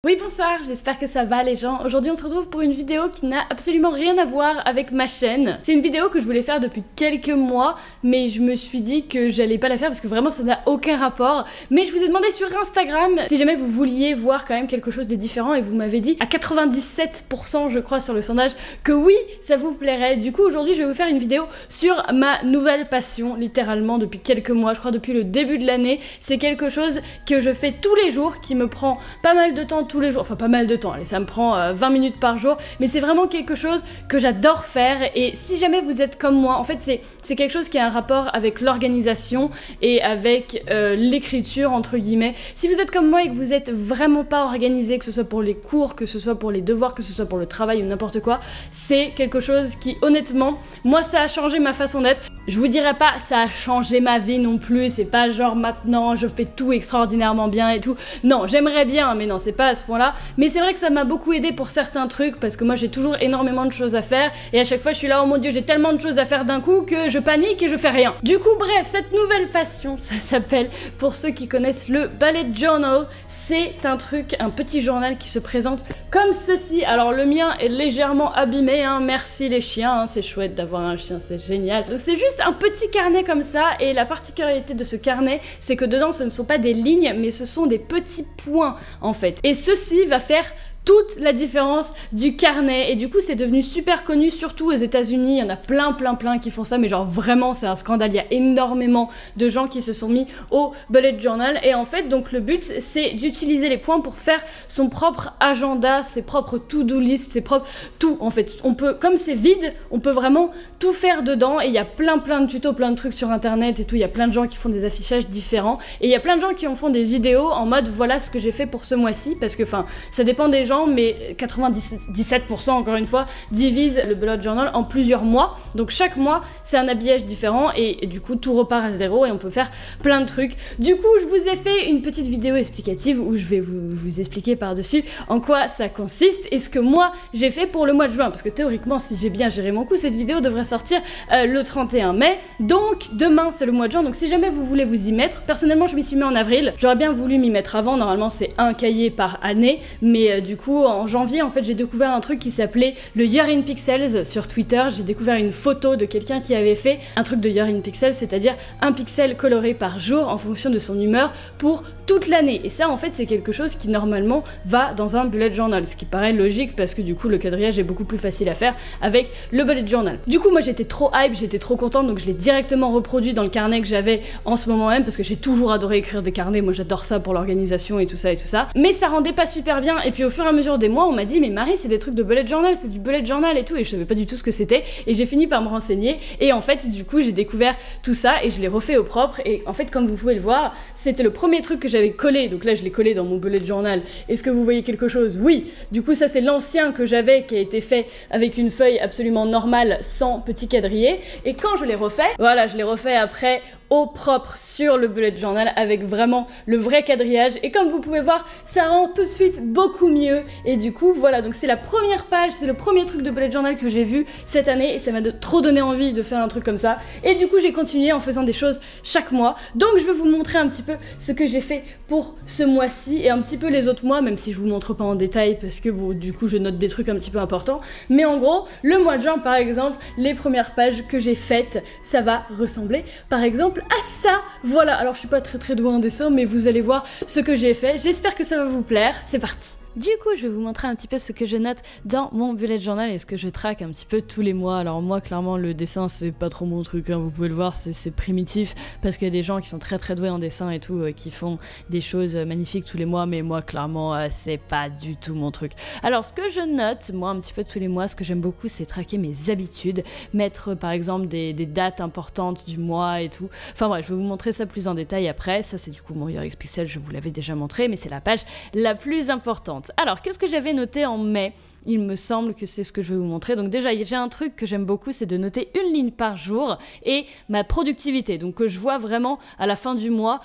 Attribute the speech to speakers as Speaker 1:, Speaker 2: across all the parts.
Speaker 1: Oui bonsoir, j'espère que ça va les gens. Aujourd'hui on se retrouve pour une vidéo qui n'a absolument rien à voir avec ma chaîne. C'est une vidéo que je voulais faire depuis quelques mois, mais je me suis dit que j'allais pas la faire parce que vraiment ça n'a aucun rapport. Mais je vous ai demandé sur Instagram si jamais vous vouliez voir quand même quelque chose de différent et vous m'avez dit à 97% je crois sur le sondage que oui ça vous plairait. Du coup aujourd'hui je vais vous faire une vidéo sur ma nouvelle passion, littéralement depuis quelques mois, je crois depuis le début de l'année. C'est quelque chose que je fais tous les jours, qui me prend pas mal de temps tous les jours, enfin pas mal de temps, allez, ça me prend 20 minutes par jour, mais c'est vraiment quelque chose que j'adore faire. Et si jamais vous êtes comme moi, en fait c'est quelque chose qui a un rapport avec l'organisation et avec l'écriture entre guillemets. Si vous êtes comme moi et que vous êtes vraiment pas organisé, que ce soit pour les cours, que ce soit pour les devoirs, que ce soit pour le travail ou n'importe quoi, c'est quelque chose qui honnêtement, moi ça a changé ma façon d'être. Je vous dirais pas ça a changé ma vie non plus, c'est pas genre maintenant je fais tout extraordinairement bien et tout. Non, j'aimerais bien, mais non, c'est pas à ce point-là. Mais c'est vrai que ça m'a beaucoup aidé pour certains trucs, parce que moi j'ai toujours énormément de choses à faire, et à chaque fois je suis là, oh mon dieu, j'ai tellement de choses à faire d'un coup que je panique et je fais rien. Du coup, bref, cette nouvelle passion, ça s'appelle, pour ceux qui connaissent, le bullet journal. C'est un truc, un petit journal qui se présente comme ceci. Alors le mien est légèrement abîmé, hein. Merci les chiens, hein. C'est chouette d'avoir un chien, c'est génial. Donc c'est juste un petit carnet comme ça, et la particularité de ce carnet, c'est que dedans ce ne sont pas des lignes, mais ce sont des petits points en fait. Et ceci va faire toute la différence du carnet, et du coup c'est devenu super connu, surtout aux États-Unis. Il y en a plein qui font ça, mais genre vraiment c'est un scandale. Il y a énormément de gens qui se sont mis au bullet journal, et en fait donc le but c'est d'utiliser les points pour faire son propre agenda, ses propres to-do list, ses propres tout en fait. On peut, comme c'est vide, on peut vraiment tout faire dedans, et il y a plein de tutos, plein de trucs sur internet et tout. Il y a plein de gens qui font des affichages différents, et il y a plein de gens qui en font des vidéos en mode voilà ce que j'ai fait pour ce mois-ci, parce que enfin ça dépend des gens, mais 97% encore une fois divisent le bullet journal en plusieurs mois. Donc chaque mois c'est un habillage différent, et du coup tout repart à zéro et on peut faire plein de trucs. Du coup je vous ai fait une petite vidéo explicative où je vais vous expliquer par-dessus en quoi ça consiste et ce que moi j'ai fait pour le mois de juin, parce que théoriquement si j'ai bien géré mon coup, cette vidéo devrait sortir le 31 mai, donc demain c'est le mois de juin. Donc si jamais vous voulez vous y mettre, personnellement je m'y suis mis en avril, j'aurais bien voulu m'y mettre avant, normalement c'est un cahier par année, mais du coup en janvier en fait j'ai découvert un truc qui s'appelait le Year in Pixels sur Twitter. J'ai découvert une photo de quelqu'un qui avait fait un truc de Year in Pixels, c'est-à-dire un pixel coloré par jour en fonction de son humeur pour toute l'année. Et ça en fait c'est quelque chose qui normalement va dans un bullet journal, ce qui paraît logique parce que du coup le quadrillage est beaucoup plus facile à faire avec le bullet journal. Du coup moi j'étais trop hype, j'étais trop contente, donc je l'ai directement reproduit dans le carnet que j'avais en ce moment même, parce que j'ai toujours adoré écrire des carnets, moi j'adore ça pour l'organisation et tout ça, mais ça rendait pas super bien. Et puis au fur et à mesure des mois on m'a dit mais Marie c'est des trucs de bullet journal, c'est du bullet journal et tout, et je savais pas du tout ce que c'était, et j'ai fini par me renseigner, et en fait du coup j'ai découvert tout ça et je l'ai refait au propre. Et en fait comme vous pouvez le voir, c'était le premier truc que j'avais collé, donc là je l'ai collé dans mon bullet journal. Est-ce que vous voyez quelque chose? Oui. Du coup ça c'est l'ancien que j'avais, qui a été fait avec une feuille absolument normale sans petit quadrillé, et quand je l'ai refait, voilà, je l'ai refait après au propre sur le bullet journal avec vraiment le vrai quadrillage, et comme vous pouvez voir ça rend tout de suite beaucoup mieux. Et du coup voilà, donc c'est la première page, c'est le premier truc de bullet journal que j'ai vu cette année, et ça m'a trop donné envie de faire un truc comme ça, et du coup j'ai continué en faisant des choses chaque mois. Donc je vais vous montrer un petit peu ce que j'ai fait pour ce mois-ci et un petit peu les autres mois, même si je vous montre pas en détail parce que bon du coup je note des trucs un petit peu importants. Mais en gros le mois de juin par exemple, les premières pages que j'ai faites, ça va ressembler par exemple à ça. Voilà, alors je suis pas très douée en dessin, mais vous allez voir ce que j'ai fait. J'espère que ça va vous plaire, c'est parti. Du coup, je vais vous montrer un petit peu ce que je note dans mon bullet journal et ce que je traque un petit peu tous les mois. Alors moi, clairement, le dessin, c'est pas trop mon truc, hein, vous pouvez le voir, c'est primitif, parce qu'il y a des gens qui sont très doués en dessin et tout, qui font des choses magnifiques tous les mois, mais moi, clairement, c'est pas du tout mon truc. Alors, ce que je note, moi, un petit peu tous les mois, ce que j'aime beaucoup, c'est traquer mes habitudes, mettre, par exemple, des dates importantes du mois et tout. Enfin bref, je vais vous montrer ça plus en détail après. Ça, c'est du coup mon Year in Pixels, je vous l'avais déjà montré, mais c'est la page la plus importante. Alors, qu'est-ce que j'avais noté en mai? il me semble que c'est ce que je vais vous montrer. Donc déjà, j'ai un truc que j'aime beaucoup, c'est de noter une ligne par jour et ma productivité. Donc que je vois vraiment à la fin du mois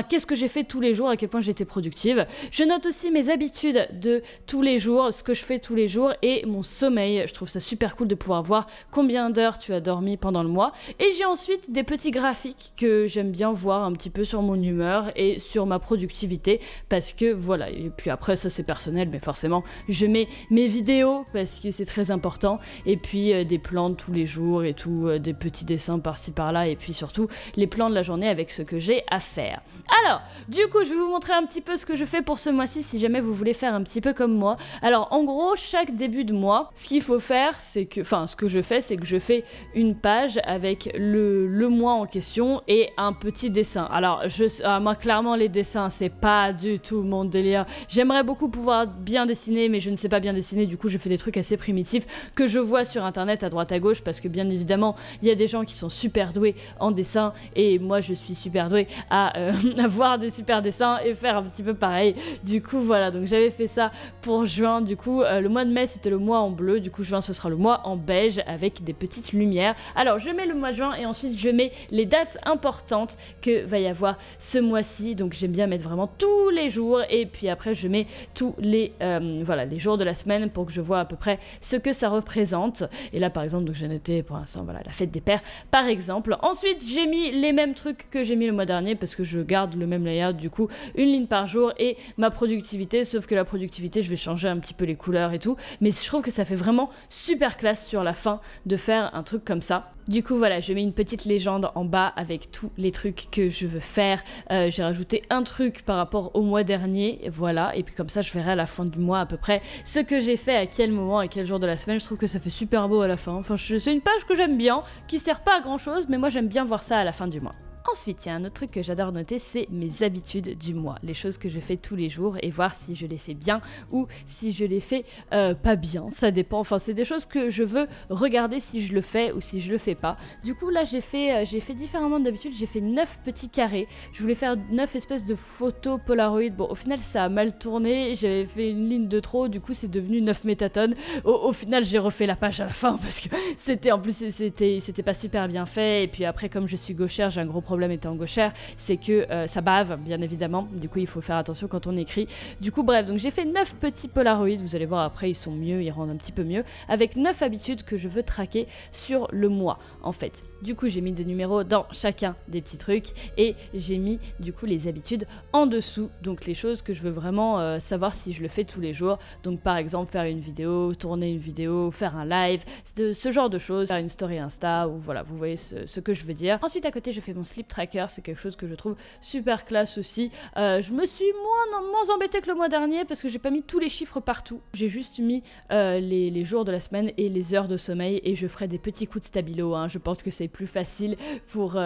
Speaker 1: qu'est-ce que j'ai fait tous les jours, à quel point j'étais productive. Je note aussi mes habitudes de tous les jours, ce que je fais tous les jours et mon sommeil. Je trouve ça super cool de pouvoir voir combien d'heures tu as dormi pendant le mois. Et j'ai ensuite des petits graphiques que j'aime bien voir un petit peu sur mon humeur et sur ma productivité parce que voilà. Et puis après, ça c'est personnel, mais forcément, je mets mes vidéos parce que c'est très important. Et puis des plans de tous les jours et tout, des petits dessins par-ci par-là. Et puis surtout, les plans de la journée avec ce que j'ai à faire. Alors, du coup, je vais vous montrer un petit peu ce que je fais pour ce mois-ci si jamais vous voulez faire un petit peu comme moi. Alors, en gros, chaque début de mois, ce qu'il faut faire, c'est que, ce que je fais, c'est que je fais une page avec le mois en question et un petit dessin. Alors, moi, clairement, les dessins, c'est pas du tout mon délire. J'aimerais beaucoup pouvoir bien dessiner, mais je ne sais pas bien dessiner. Du coup, je fais des trucs assez primitifs que je vois sur internet à droite à gauche parce que, bien évidemment, il y a des gens qui sont super doués en dessin et moi, je suis super douée à avoir des super dessins et faire un petit peu pareil. Du coup, voilà, donc j'avais fait ça pour juin. Du coup, le mois de mai, c'était le mois en bleu. Du coup, juin, ce sera le mois en beige avec des petites lumières. Alors, je mets le mois de juin et ensuite, je mets les dates importantes que va y avoir ce mois-ci. Donc, j'aime bien mettre vraiment tous les jours et puis après, je mets tous les, les jours de la semaine pour que je vois à peu près ce que ça représente. Et là, par exemple, donc j'ai noté pour l'instant, voilà, la fête des pères, par exemple. Ensuite, j'ai mis les mêmes trucs que j'ai mis le mois dernier parce que je garde le même layout, du coup, une ligne par jour et ma productivité, sauf que la productivité, je vais changer un petit peu les couleurs et tout, mais je trouve que ça fait vraiment super classe sur la fin de faire un truc comme ça. Du coup, voilà, je mets une petite légende en bas avec tous les trucs que je veux faire. J'ai rajouté un truc par rapport au mois dernier, voilà, et puis comme ça, je verrai à la fin du mois à peu près ce que j'ai fait, à quel moment, à quel jour de la semaine. Je trouve que ça fait super beau à la fin. Enfin, c'est une page que j'aime bien, qui sert pas à grand chose, mais moi j'aime bien voir ça à la fin du mois. Ensuite, il y a un autre truc que j'adore noter, c'est mes habitudes du mois, les choses que je fais tous les jours et voir si je les fais bien ou si je les fais pas bien, ça dépend, enfin c'est des choses que je veux regarder si je le fais ou si je le fais pas. Du coup là j'ai fait différemment d'habitude, j'ai fait 9 petits carrés, je voulais faire 9 espèces de photos Polaroid, bon au final ça a mal tourné, j'avais fait une ligne de trop, du coup c'est devenu 9 métatones, au final j'ai refait la page à la fin parce que c'était pas super bien fait et puis après comme je suis gauchère, j'ai un gros problème étant gauchère, c'est que ça bave bien évidemment, du coup il faut faire attention quand on écrit. Du coup bref, donc j'ai fait 9 petits Polaroids, vous allez voir après ils sont mieux, ils rendent un petit peu mieux, avec 9 habitudes que je veux traquer sur le mois en fait. Du coup j'ai mis des numéros dans chacun des petits trucs et j'ai mis du coup les habitudes en dessous, donc les choses que je veux vraiment savoir si je le fais tous les jours, donc par exemple faire une vidéo, tourner une vidéo, faire un live, ce genre de choses, faire une story Insta ou voilà, vous voyez ce que je veux dire. Ensuite à côté je fais mon sleep tracker, c'est quelque chose que je trouve super classe aussi. Je me suis moins embêtée que le mois dernier parce que j'ai pas mis tous les chiffres partout. J'ai juste mis les jours de la semaine et les heures de sommeil et je ferai des petits coups de stabilo, hein. Je pense que c'est plus facile pour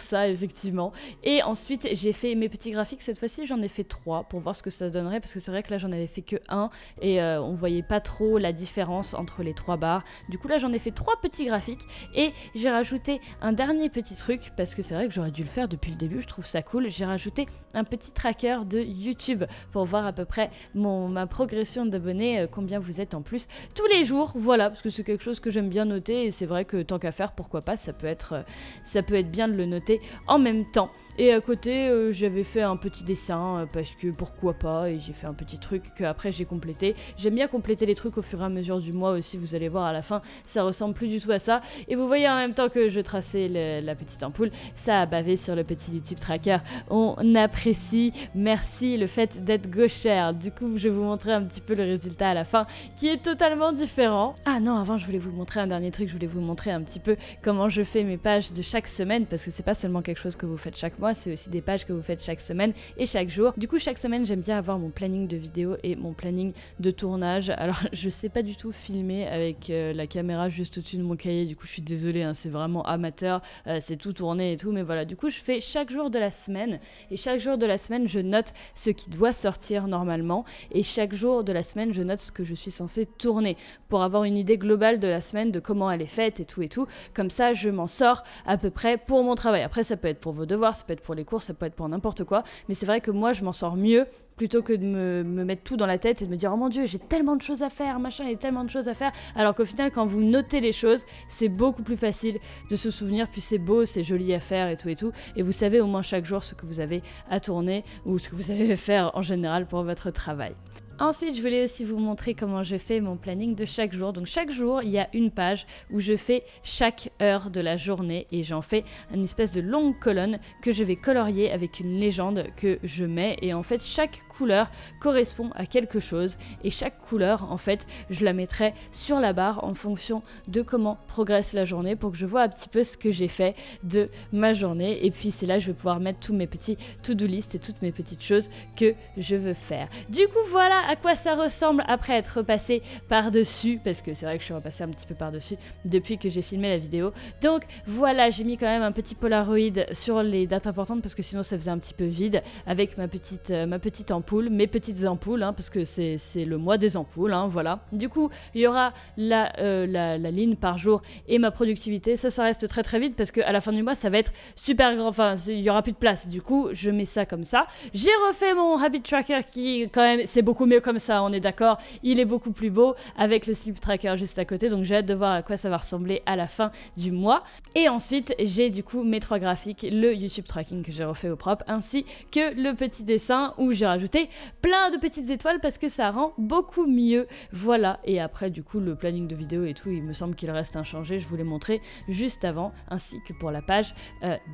Speaker 1: ça effectivement. Et ensuite j'ai fait mes petits graphiques, cette fois-ci j'en ai fait 3 pour voir ce que ça donnerait parce que c'est vrai que là j'en avais fait que 1 et on voyait pas trop la différence entre les 3 barres. Du coup là j'en ai fait 3 petits graphiques et j'ai rajouté un dernier petit truc parce que c'est vrai que j'aurais dû le faire depuis le début, je trouve ça cool. J'ai rajouté un petit tracker de YouTube pour voir à peu près ma progression d'abonnés, combien vous êtes en plus tous les jours, voilà, parce que c'est quelque chose que j'aime bien noter et c'est vrai que tant qu'à faire, pourquoi pas, ça peut être bien de le noter en même temps. Et à côté, j'avais fait un petit dessin parce que pourquoi pas, et j'ai fait un petit truc que après j'ai complété. J'aime bien compléter les trucs au fur et à mesure du mois aussi, vous allez voir à la fin, ça ressemble plus du tout à ça. Et vous voyez en même temps que je traçais la petite ampoule, ça a bavé sur le petit YouTube tracker. On apprécie, merci le fait d'être gauchère. Du coup, je vais vous montrer un petit peu le résultat à la fin qui est totalement différent. Ah non, avant je voulais vous montrer un dernier truc, je voulais vous montrer un petit peu comment je fais mes pages de chaque semaine parce que c'est pas seulement quelque chose que vous faites chaque mois, c'est aussi des pages que vous faites chaque semaine et chaque jour. Du coup, chaque semaine, j'aime bien avoir mon planning de vidéo et mon planning de tournage. Alors, je sais pas du tout filmer avec la caméra juste au-dessus de mon cahier, du coup, je suis désolée, hein, c'est vraiment amateur, c'est tout tourné et tout, mais voilà, du coup, je fais chaque jour de la semaine et chaque jour de la semaine, je note ce qui doit sortir normalement et chaque jour de la semaine, je note ce que je suis censée tourner pour avoir une idée globale de la semaine, de comment elle est faite et tout. Comme ça, je m'en sors à peu près pour mon travail. Après, ça peut être pour vos devoirs, ça peut être pour les cours, ça peut être pour n'importe quoi, mais c'est vrai que moi, je m'en sors mieux plutôt que de me mettre tout dans la tête et de me dire oh mon dieu j'ai tellement de choses à faire, machin, il y a tellement de choses à faire, alors qu'au final quand vous notez les choses c'est beaucoup plus facile de se souvenir, puis c'est beau, c'est joli à faire et tout, et vous savez au moins chaque jour ce que vous avez à tourner ou ce que vous avez à faire en général pour votre travail. Ensuite, je voulais aussi vous montrer comment je fais mon planning de chaque jour. Donc chaque jour, il y a une page où je fais chaque heure de la journée et j'en fais une espèce de longue colonne que je vais colorier avec une légende que je mets. Et en fait, chaque couleur correspond à quelque chose et chaque couleur, en fait, je la mettrai sur la barre en fonction de comment progresse la journée pour que je vois un petit peu ce que j'ai fait de ma journée. Et puis c'est là que je vais pouvoir mettre tous mes petits to-do list et toutes mes petites choses que je veux faire. Du coup, voilà à quoi ça ressemble après être repassé par-dessus, parce que c'est vrai que je suis repassée un petit peu par-dessus depuis que j'ai filmé la vidéo. Donc voilà, j'ai mis quand même un petit Polaroid sur les dates importantes parce que sinon ça faisait un petit peu vide, avec ma petite ampoule, mes petites ampoules, hein, parce que c'est le mois des ampoules, hein, voilà. Du coup, il y aura la ligne par jour et ma productivité. Ça reste très très vite parce qu'à la fin du mois, ça va être super grand, enfin, il y aura plus de place. Du coup, je mets ça comme ça. J'ai refait mon habit tracker qui, quand même, c'est beaucoup mieux comme ça, on est d'accord, il est beaucoup plus beau avec le sleep tracker juste à côté, donc j'ai hâte de voir à quoi ça va ressembler à la fin du mois. Et ensuite j'ai du coup mes 3 graphiques, le YouTube tracking que j'ai refait au propre, ainsi que le petit dessin où j'ai rajouté plein de petites étoiles parce que ça rend beaucoup mieux, voilà. Et après du coup le planning de vidéo et tout, il me semble qu'il reste inchangé, je vous l'ai montré juste avant, ainsi que pour la page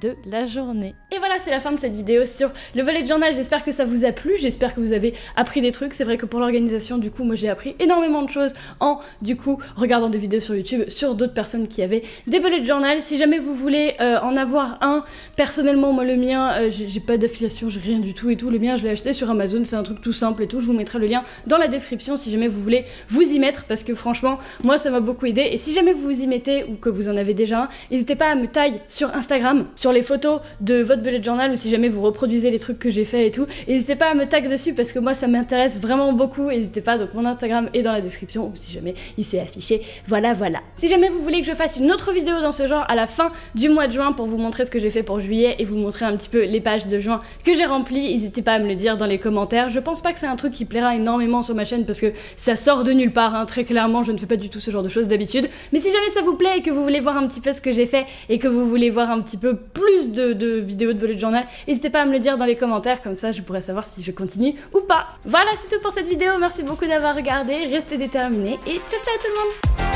Speaker 1: de la journée. Et voilà, c'est la fin de cette vidéo sur le bullet journal. J'espère que ça vous a plu, j'espère que vous avez appris des trucs. C'est vrai que pour l'organisation, du coup, moi j'ai appris énormément de choses en, du coup, regardant des vidéos sur YouTube sur d'autres personnes qui avaient des bullet journal. Si jamais vous voulez en avoir un, personnellement, moi le mien, j'ai pas d'affiliation, j'ai rien du tout et tout. Le mien, je l'ai acheté sur Amazon, c'est un truc tout simple et tout. Je vous mettrai le lien dans la description si jamais vous voulez vous y mettre, parce que franchement, moi ça m'a beaucoup aidé. Et si jamais vous vous y mettez ou que vous en avez déjà un, n'hésitez pas à me tag sur Instagram, sur les photos de votre bullet journal, ou si jamais vous reproduisez les trucs que j'ai fait et tout, n'hésitez pas à me tag dessus parce que moi ça m'intéresse vraiment beaucoup. N'hésitez pas, donc mon Instagram est dans la description, ou si jamais il s'est affiché, voilà. Si jamais vous voulez que je fasse une autre vidéo dans ce genre à la fin du mois de juin pour vous montrer ce que j'ai fait pour juillet et vous montrer un petit peu les pages de juin que j'ai remplies, n'hésitez pas à me le dire dans les commentaires. Je pense pas que c'est un truc qui plaira énormément sur ma chaîne parce que ça sort de nulle part, hein. Très clairement je ne fais pas du tout ce genre de choses d'habitude, mais si jamais ça vous plaît et que vous voulez voir un petit peu ce que j'ai fait et que vous voulez voir un petit peu plus de vidéos de bullet journal, n'hésitez pas à me le dire dans les commentaires, comme ça je pourrais savoir si je continue ou pas. Voilà, c'est tout pour cette vidéo, merci beaucoup d'avoir regardé, restez déterminés et ciao ciao tout le monde.